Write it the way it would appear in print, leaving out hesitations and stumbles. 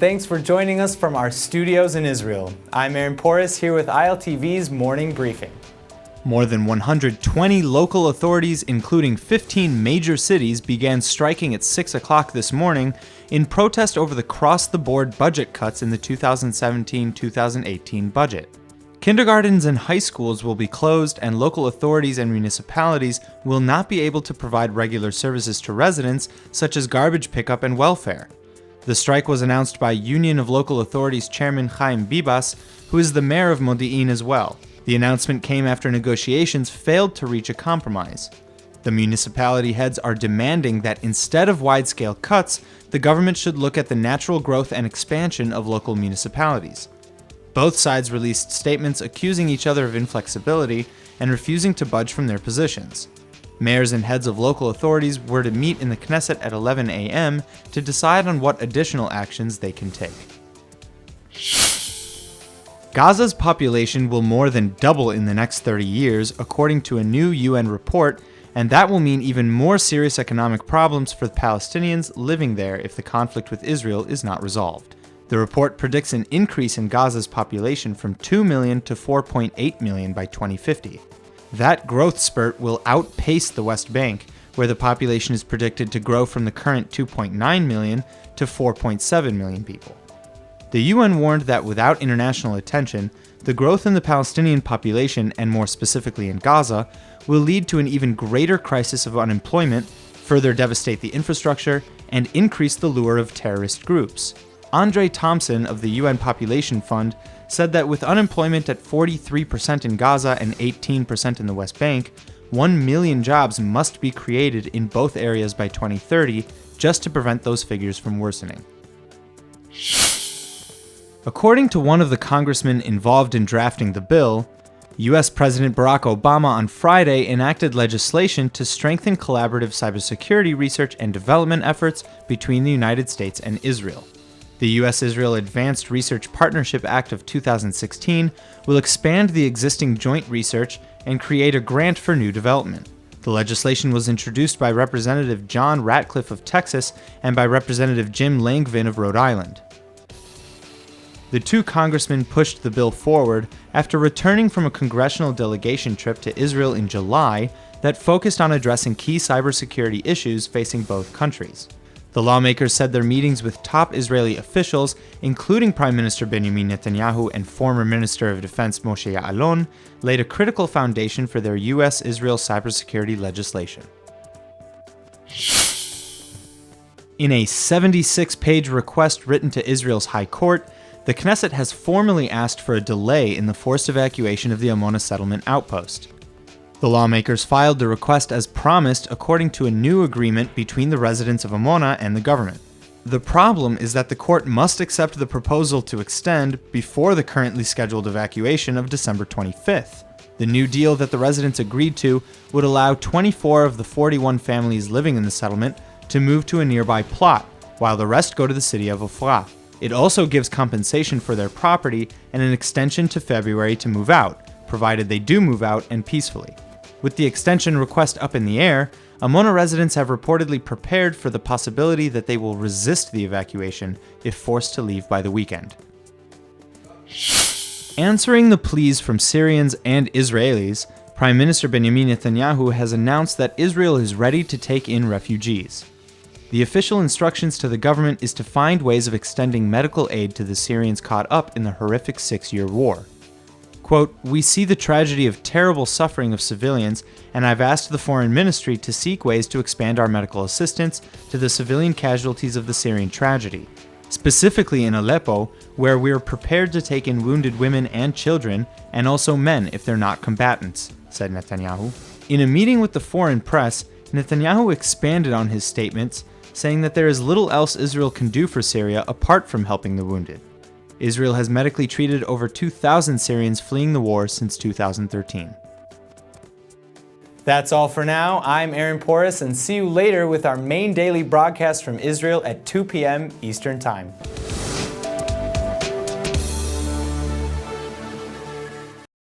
thanks for joining us from our studios in Israel. I'm Aaron Porras here with ILTV's Morning Briefing. More than 120 local authorities, including 15 major cities, began striking at 6 o'clock this morning in protest over the cross-the-board budget cuts in the 2017-2018 budget. Kindergartens and high schools will be closed, and local authorities and municipalities will not be able to provide regular services to residents, such as garbage pickup and welfare. The strike was announced by Union of Local Authorities Chairman Chaim Bibas, who is the mayor of Modi'in as well. The announcement came after negotiations failed to reach a compromise. The municipality heads are demanding that instead of wide-scale cuts, the government should look at the natural growth and expansion of local municipalities. Both sides released statements accusing each other of inflexibility and refusing to budge from their positions. Mayors and heads of local authorities were to meet in the Knesset at 11 a.m. to decide on what additional actions they can take. Gaza's population will more than double in the next 30 years, according to a new UN report, and that will mean even more serious economic problems for the Palestinians living there if the conflict with Israel is not resolved. The report predicts an increase in Gaza's population from 2 million to 4.8 million by 2050. That growth spurt will outpace the West Bank, where the population is predicted to grow from the current 2.9 million to 4.7 million people. The UN warned that without international attention, the growth in the Palestinian population, and more specifically in Gaza, will lead to an even greater crisis of unemployment, further devastate the infrastructure, and increase the lure of terrorist groups. Andre Thompson of the UN Population Fund said that with unemployment at 43% in Gaza and 18% in the West Bank, 1 million jobs must be created in both areas by 2030 just to prevent those figures from worsening. According to one of the congressmen involved in drafting the bill, U.S. President Barack Obama on Friday enacted legislation to strengthen collaborative cybersecurity research and development efforts between the United States and Israel. The USIsrael Advanced Research Partnership Act of 2016 will expand the existing joint research and create a grant for new development. The legislation was introduced by Representative John Ratcliffe of Texas and by Representative Jim Langevin of Rhode Island. The two congressmen pushed the bill forward after returning from a congressional delegation trip to Israel in July that focused on addressing key cybersecurity issues facing both countries. The lawmakers said their meetings with top Israeli officials, including Prime Minister Benjamin Netanyahu and former Minister of Defense Moshe Ya'alon, laid a critical foundation for their U.S.-Israel cybersecurity legislation. In a 76-page request written to Israel's High Court, the Knesset has formally asked for a delay in the forced evacuation of the Amona settlement outpost. The lawmakers filed the request as promised according to a new agreement between the residents of Omona and the government. The problem is that the court must accept the proposal to extend before the currently scheduled evacuation of December 25th. The new deal that the residents agreed to would allow 24 of the 41 families living in the settlement to move to a nearby plot, while the rest go to the city of Ofra. It also gives compensation for their property and an extension to February to move out, provided they do move out and peacefully. With the extension request up in the air, Amona residents have reportedly prepared for the possibility that they will resist the evacuation if forced to leave by the weekend. Answering the pleas from Syrians and Israelis, Prime Minister Benjamin Netanyahu has announced that Israel is ready to take in refugees. The official instructions to the government is to find ways of extending medical aid to the Syrians caught up in the horrific 6-year war. Quote, "We see the tragedy of terrible suffering of civilians, and I've asked the Foreign Ministry to seek ways to expand our medical assistance to the civilian casualties of the Syrian tragedy, specifically in Aleppo, where we're prepared to take in wounded women and children, and also men if they're not combatants," said Netanyahu. In a meeting with the foreign press, Netanyahu expanded on his statements, saying that there is little else Israel can do for Syria apart from helping the wounded. Israel has medically treated over 2,000 Syrians fleeing the war since 2013. That's all for now. I'm Aaron Porras, and see you later with our main daily broadcast from Israel at 2 p.m. Eastern Time.